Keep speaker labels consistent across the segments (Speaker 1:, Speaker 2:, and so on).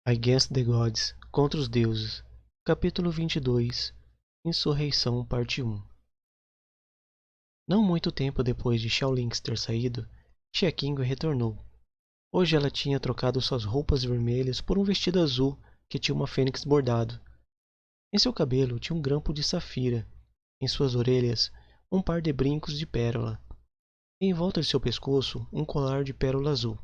Speaker 1: Against the Gods, Contra os Deuses, capítulo 22, Insurreição, parte 1. Não muito tempo depois de Xiaolings ter saído, Xia Qingwei retornou. Hoje ela tinha trocado suas roupas vermelhas por um vestido azul que tinha uma fênix bordado. Em seu cabelo tinha um grampo de safira, em suas orelhas um par de brincos de pérola, e em volta de seu pescoço um colar de pérola azul.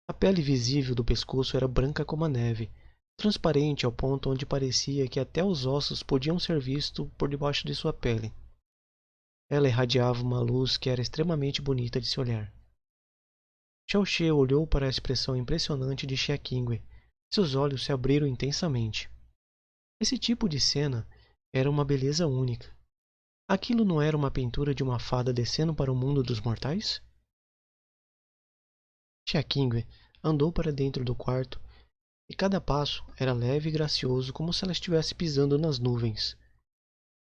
Speaker 1: A pele visível do pescoço era branca como a neve, transparente ao ponto onde parecia que até os ossos podiam ser vistos por debaixo de sua pele. Ela irradiava uma luz que era extremamente bonita de se olhar. Xiao Xie olhou para a expressão impressionante de Xia Qingwei. Seus olhos se abriram intensamente. Esse tipo de cena era uma beleza única. Aquilo não era uma pintura de uma fada descendo para o mundo dos mortais? Xia Qingwei andou para dentro do quarto, e cada passo era leve e gracioso, como se ela estivesse pisando nas nuvens.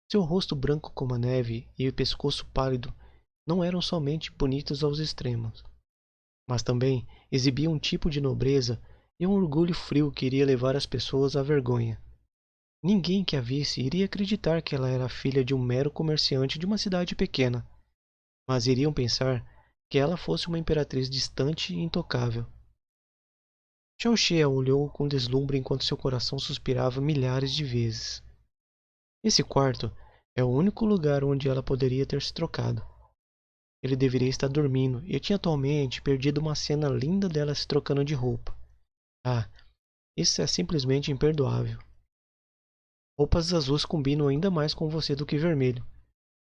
Speaker 1: Seu rosto branco como a neve e o pescoço pálido não eram somente bonitos aos extremos, mas também exibiam um tipo de nobreza e um orgulho frio que iria levar as pessoas à vergonha. Ninguém que a visse iria acreditar que ela era filha de um mero comerciante de uma cidade pequena, mas iriam pensar que ela fosse uma imperatriz distante e intocável. Xiao Xie a olhou com deslumbre enquanto seu coração suspirava milhares de vezes. Esse quarto é o único lugar onde ela poderia ter se trocado. Ele deveria estar dormindo e tinha atualmente perdido uma cena linda dela se trocando de roupa. Ah, isso é simplesmente imperdoável. Roupas azuis combinam ainda mais com você do que vermelho.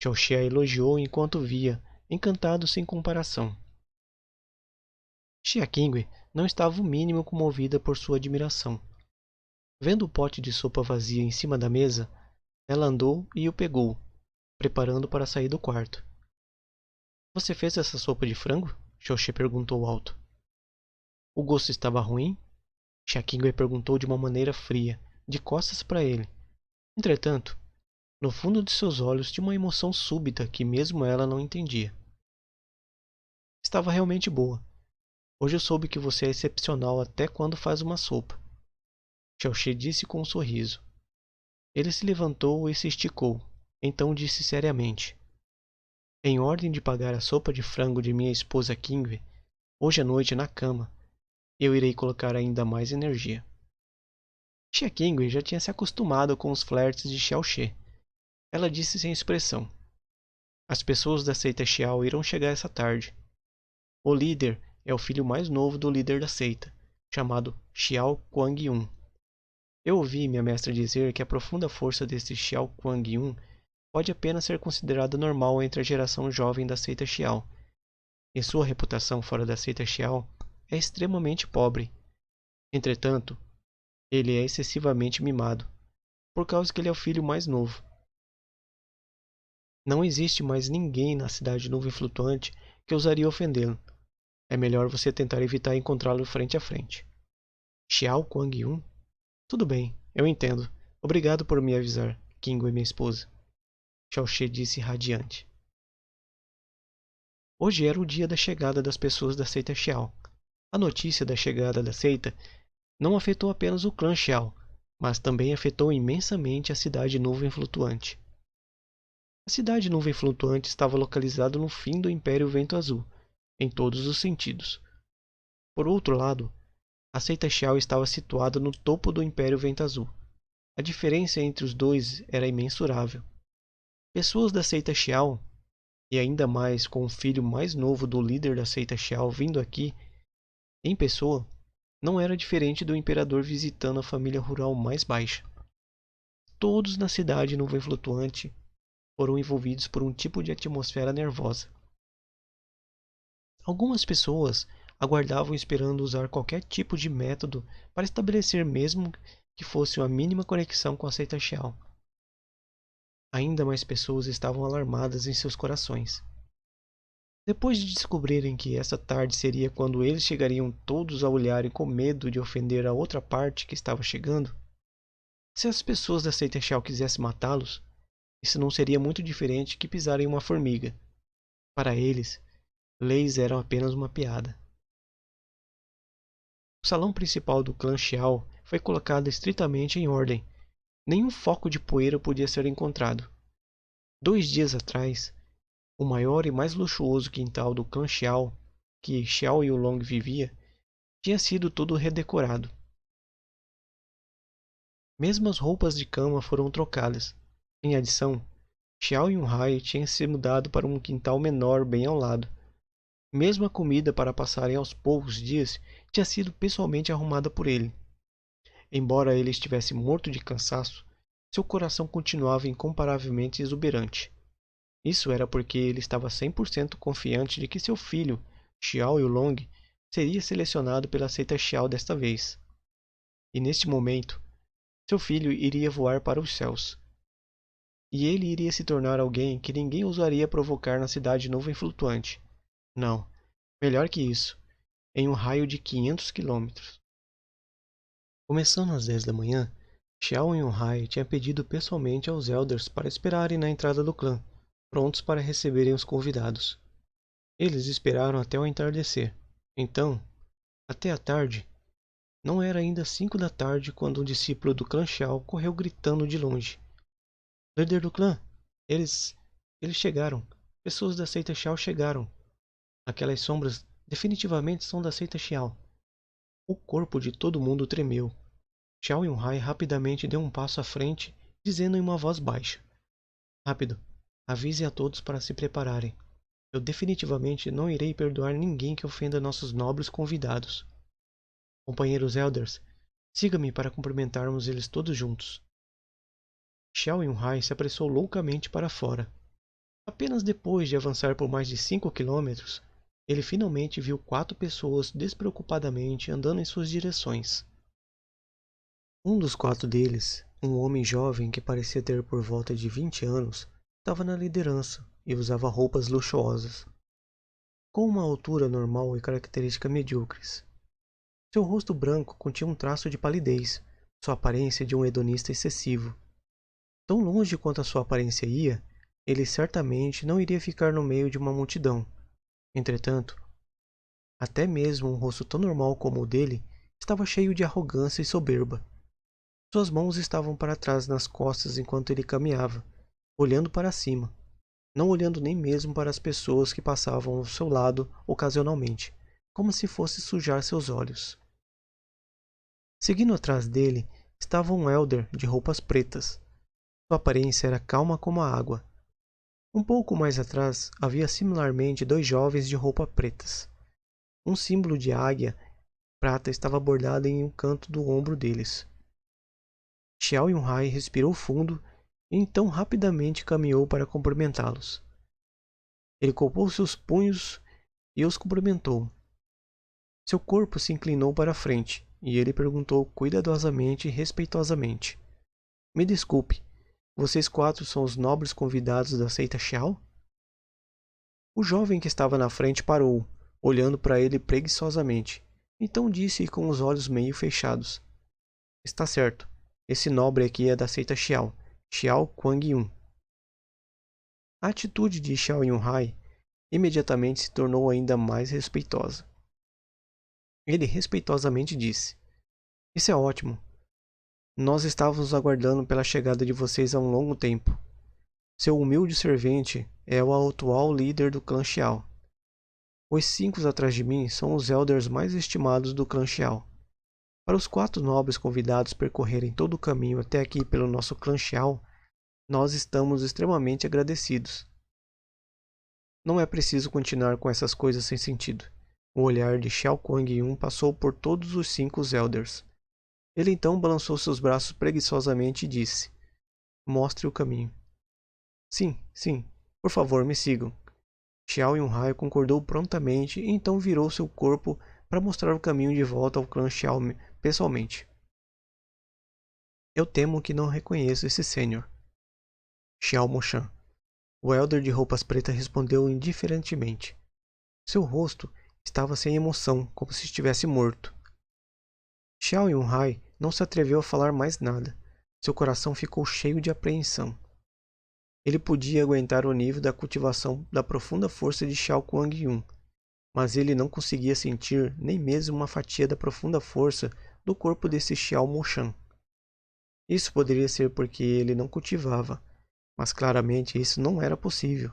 Speaker 1: Xiao Xie a elogiou enquanto via, encantado sem comparação. Xia Qingwei não estava o mínimo comovida por sua admiração. Vendo o pote de sopa vazio em cima da mesa, ela andou e o pegou, preparando para sair do quarto. Você fez essa sopa de frango? Xiao Xie perguntou alto. O gosto estava ruim? Xia Qingwei perguntou de uma maneira fria, de costas para ele. Entretanto, no fundo de seus olhos tinha uma emoção súbita que mesmo ela não entendia. Estava realmente boa. Hoje eu soube que você é excepcional até quando faz uma sopa. Xiao Xie disse com um sorriso. Ele se levantou e se esticou. Então disse seriamente. Em ordem de pagar a sopa de frango de minha esposa Qingwei, hoje à noite na cama, eu irei colocar ainda mais energia. Xia Qingwei já tinha se acostumado com os flertes de Xiao Xie. Ela disse sem expressão. As pessoas da seita Xiao irão chegar essa tarde. O líder é o filho mais novo do líder da seita, chamado Xiao Kuang-yun. Eu ouvi minha mestra dizer que a profunda força desse Xiao Kuang-yun pode apenas ser considerada normal entre a geração jovem da seita Xiao, e sua reputação fora da seita Xiao é extremamente pobre. Entretanto, ele é excessivamente mimado, por causa que ele é o filho mais novo. Não existe mais ninguém na cidade nuvem flutuante que ousaria ofendê-lo. É melhor você tentar evitar encontrá-lo frente a frente. Xiao Kuang-yun? Tudo bem, eu entendo. Obrigado por me avisar, Qingwei, minha esposa. Xiao Xie disse radiante. Hoje era o dia da chegada das pessoas da seita Xiao. A notícia da chegada da seita não afetou apenas o clã Xiao, mas também afetou imensamente a cidade nuvem flutuante. A cidade nuvem flutuante estava localizada no fim do Império Vento Azul, em todos os sentidos. Por outro lado, a seita Xiao estava situada no topo do Império Vento Azul. A diferença entre os dois era imensurável. Pessoas da seita Xiao, e ainda mais com o filho mais novo do líder da seita Xiao vindo aqui, em pessoa, não era diferente do imperador visitando a família rural mais baixa. Todos na cidade nuvem flutuante foram envolvidos por um tipo de atmosfera nervosa. Algumas pessoas aguardavam esperando usar qualquer tipo de método para estabelecer mesmo que fosse uma mínima conexão com a seita Xiao. Ainda mais pessoas estavam alarmadas em seus corações. Depois de descobrirem que essa tarde seria quando eles chegariam todos a olharem com medo de ofender a outra parte que estava chegando, se as pessoas da seita Xiao quisessem matá-los, isso não seria muito diferente que pisar em uma formiga. Para eles, leis eram apenas uma piada. O salão principal do clã Xiao foi colocado estritamente em ordem. Nenhum foco de poeira podia ser encontrado. 2 dias atrás, o maior e mais luxuoso quintal do clã Xiao, que Xiao Yulong vivia, tinha sido todo redecorado. Mesmo as roupas de cama foram trocadas. Em adição, Xiao Yunhai tinha se mudado para um quintal menor bem ao lado. Mesmo a comida para passarem aos poucos dias tinha sido pessoalmente arrumada por ele. Embora ele estivesse morto de cansaço, seu coração continuava incomparavelmente exuberante. Isso era porque ele estava 100% confiante de que seu filho, Xiao Yulong, seria selecionado pela seita Xiao desta vez. E neste momento, seu filho iria voar para os céus. E ele iria se tornar alguém que ninguém ousaria provocar na cidade nuvem flutuante. Não, melhor que isso, em um raio de 500 quilômetros. Começando às 10 da manhã, Xiao Yunhai tinha pedido pessoalmente aos Elders para esperarem na entrada do clã, prontos para receberem os convidados. Eles esperaram até o entardecer. Então, até a tarde, não era ainda 5 da tarde quando um discípulo do clã Xiao correu gritando de longe. Líder do clã, eles chegaram. Pessoas da seita Xiao chegaram. Aquelas sombras definitivamente são da seita Xiao. O corpo de todo mundo tremeu. Xiao Yunhai rapidamente deu um passo à frente, dizendo em uma voz baixa: Rápido, avise a todos para se prepararem. Eu definitivamente não irei perdoar ninguém que ofenda nossos nobres convidados. Companheiros Elders, siga-me para cumprimentarmos eles todos juntos. Xiao Yunhai se apressou loucamente para fora. Apenas depois de avançar por mais de 5 quilômetros, ele finalmente viu 4 pessoas despreocupadamente andando em suas direções. Um dos 4 deles, um homem jovem que parecia ter por volta de 20 anos, estava na liderança e usava roupas luxuosas, com uma altura normal e características medíocres. Seu rosto branco continha um traço de palidez, sua aparência de um hedonista excessivo. Tão longe quanto a sua aparência ia, ele certamente não iria ficar no meio de uma multidão. Entretanto, até mesmo um rosto tão normal como o dele estava cheio de arrogância e soberba. Suas mãos estavam para trás nas costas enquanto ele caminhava, olhando para cima, não olhando nem mesmo para as pessoas que passavam ao seu lado ocasionalmente, como se fosse sujar seus olhos. Seguindo atrás dele estava um elder de roupas pretas. Sua aparência era calma como a água. Um pouco mais atrás havia similarmente 2 jovens de roupas pretas. Um símbolo de águia prata estava bordado em um canto do ombro deles. Xiao Yunhai respirou fundo e então rapidamente caminhou para cumprimentá-los. Ele colocou seus punhos e os cumprimentou. Seu corpo se inclinou para a frente e ele perguntou cuidadosamente e respeitosamente: Me desculpe, vocês 4 são os nobres convidados da seita Xiao? O jovem que estava na frente parou, olhando para ele preguiçosamente. Então disse com os olhos meio fechados: Está certo, esse nobre aqui é da seita Xiao, Xiao Kuang-Yun. A atitude de Xiao Yunhai imediatamente se tornou ainda mais respeitosa. Ele respeitosamente disse: Isso é ótimo. Nós estávamos aguardando pela chegada de vocês há um longo tempo. Seu humilde servente é o atual líder do clã Xiao. Os 5 atrás de mim são os elders mais estimados do clã Xiao. Para os 4 nobres convidados percorrerem todo o caminho até aqui pelo nosso clã Xiao, nós estamos extremamente agradecidos. Não é preciso continuar com essas coisas sem sentido. O olhar de Xiao Kuang-Yun passou por todos os 5 elders. Ele então balançou seus braços preguiçosamente e disse: Mostre o caminho. Sim, por favor, me sigam. Xiao Yunhai concordou prontamente e então virou seu corpo para mostrar o caminho de volta ao clã Xiao pessoalmente. Eu temo que não reconheço esse sênior. Xiao Moshan. O elder de roupas pretas respondeu indiferentemente. Seu rosto estava sem emoção, como se estivesse morto. Xiao Yunhai não se atreveu a falar mais nada. Seu coração ficou cheio de apreensão. Ele podia aguentar o nível da cultivação da profunda força de Xiao Kuang-Yun. mas ele não conseguia sentir nem mesmo uma fatia da profunda força do corpo desse Xiao Moshan. Isso poderia ser porque ele não cultivava, mas claramente isso não era possível.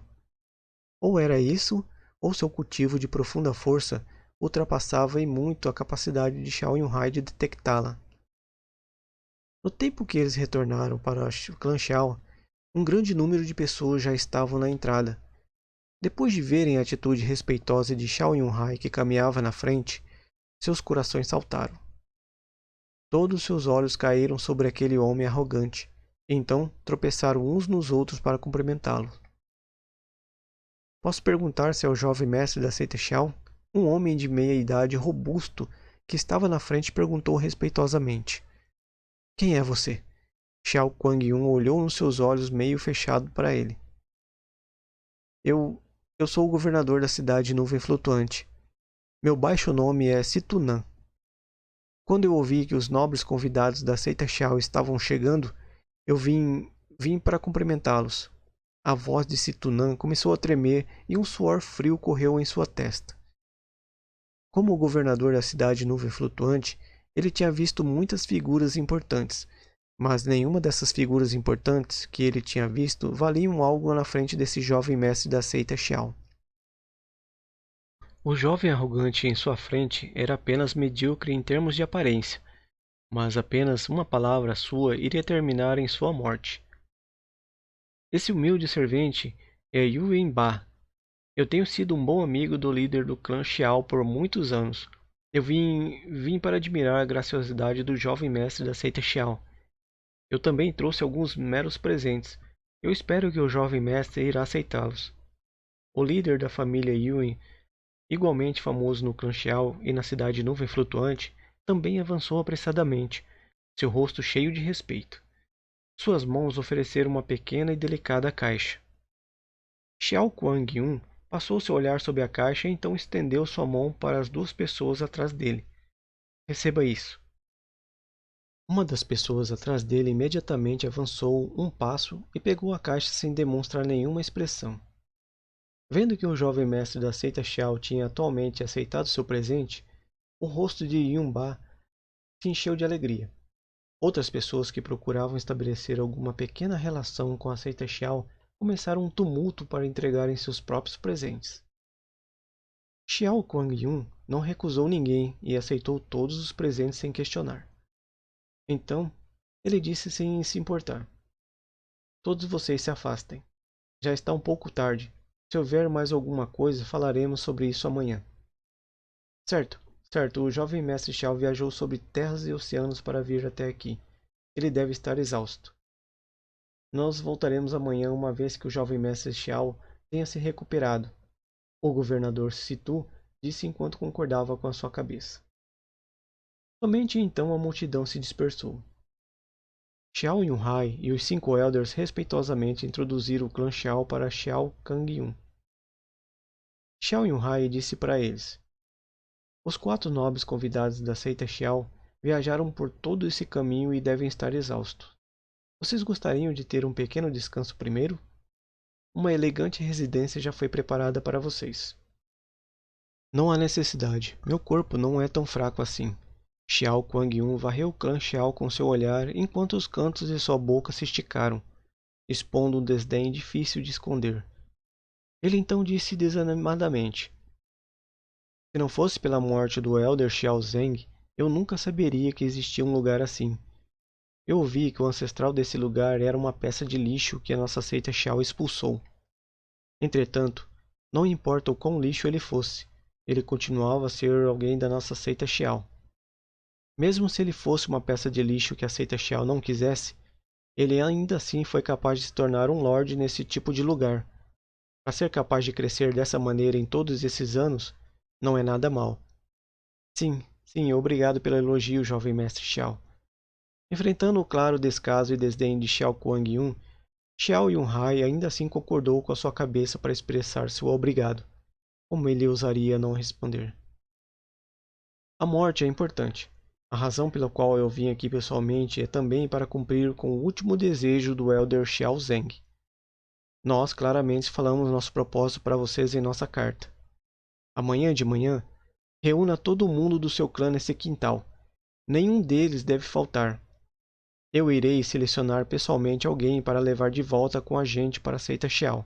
Speaker 1: Ou era isso, ou seu cultivo de profunda força ultrapassava em muito a capacidade de Xiao Yunhai de detectá-la. No tempo que eles retornaram para o clã Xiao, um grande número de pessoas já estavam na entrada. Depois de verem a atitude respeitosa de Xiao Yunhai que caminhava na frente, seus corações saltaram. Todos seus olhos caíram sobre aquele homem arrogante, e então tropeçaram uns nos outros para cumprimentá-lo. Posso perguntar se é o jovem mestre da seita Xiao? Um homem de meia idade robusto que estava na frente perguntou respeitosamente. Quem é você? Xiao Kuang-yun olhou nos seus olhos meio fechados para ele. Eu sou o governador da cidade Nuvem Flutuante. Meu baixo nome é Situnan. Quando eu ouvi que os nobres convidados da seita Xiao estavam chegando, eu vim para cumprimentá-los. A voz de Situnan começou a tremer e um suor frio correu em sua testa. Como o governador da cidade Nuvem Flutuante, ele tinha visto muitas figuras importantes, mas nenhuma dessas figuras importantes que ele tinha visto valiam algo na frente desse jovem mestre da seita Xiao. O jovem arrogante em sua frente era apenas medíocre em termos de aparência, mas apenas uma palavra sua iria terminar em sua morte. Esse humilde servente é Yuen Ba. Eu tenho sido um bom amigo do líder do clã Xiao por muitos anos. Eu vim para admirar a graciosidade do jovem mestre da seita Xiao. Eu também trouxe alguns meros presentes. Eu espero que o jovem mestre irá aceitá-los. O líder da família Yuen, igualmente famoso no clã Xiao e na cidade Nuvem Flutuante, também avançou apressadamente, seu rosto cheio de respeito. Suas mãos ofereceram uma pequena e delicada caixa. Xiao Kuang-yun passou seu olhar sobre a caixa e então estendeu sua mão para as duas pessoas atrás dele. Receba isso. Uma das pessoas atrás dele imediatamente avançou um passo e pegou a caixa sem demonstrar nenhuma expressão. Vendo que o jovem mestre da seita Xiao tinha atualmente aceitado seu presente, o rosto de Yunba se encheu de alegria. Outras pessoas que procuravam estabelecer alguma pequena relação com a seita Xiao começaram um tumulto para entregarem seus próprios presentes. Xiao Kuang-yun não recusou ninguém e aceitou todos os presentes sem questionar. Então, ele disse sem se importar. Todos vocês se afastem. Já está um pouco tarde. Se houver mais alguma coisa, falaremos sobre isso amanhã. Certo, certo. O jovem mestre Xiao viajou sobre terras e oceanos para vir até aqui. Ele deve estar exausto. Nós voltaremos amanhã uma vez que o jovem mestre Xiao tenha se recuperado. O governador Situ disse enquanto concordava com a sua cabeça. Somente então a multidão se dispersou. Xiao Yunhai e os 5 elders respeitosamente introduziram o clã Xiao para Xiao Kang-yun. Xiao Yunhai disse para eles: Os 4 nobres convidados da seita Xiao viajaram por todo esse caminho e devem estar exaustos. Vocês gostariam de ter um pequeno descanso primeiro? Uma elegante residência já foi preparada para vocês. Não há necessidade. Meu corpo não é tão fraco assim. Xiao Kuang-yun varreu o clã Xiao com seu olhar enquanto os cantos de sua boca se esticaram, expondo um desdém difícil de esconder. Ele então disse desanimadamente: Se não fosse pela morte do Elder Xiao Zeng, eu nunca saberia que existia um lugar assim. Eu ouvi que o ancestral desse lugar era uma peça de lixo que a nossa seita Xiao expulsou. Entretanto, não importa o quão lixo ele fosse, ele continuava a ser alguém da nossa seita Xiao. Mesmo se ele fosse uma peça de lixo que a seita Xiao não quisesse, ele ainda assim foi capaz de se tornar um lorde nesse tipo de lugar. Para ser capaz de crescer dessa maneira em todos esses anos, não é nada mal. Sim, sim, obrigado pelo elogio, jovem mestre Xiao. Enfrentando o claro descaso e desdém de Xiao Kuang-yun, Xiao Yunhai ainda assim concordou com a sua cabeça para expressar seu obrigado. Como ele ousaria não responder? A morte é importante. A razão pela qual eu vim aqui pessoalmente é também para cumprir com o último desejo do Elder Xiao Zeng. Nós claramente falamos nosso propósito para vocês em nossa carta. Amanhã de manhã, reúna todo mundo do seu clã nesse quintal. Nenhum deles deve faltar. Eu irei selecionar pessoalmente alguém para levar de volta com a gente para a seita Xiao.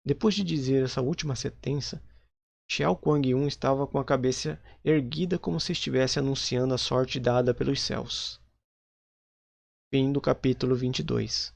Speaker 1: Depois de dizer essa última sentença, Xiao Kuang-Yun estava com a cabeça erguida como se estivesse anunciando a sorte dada pelos céus. Fim do capítulo 22.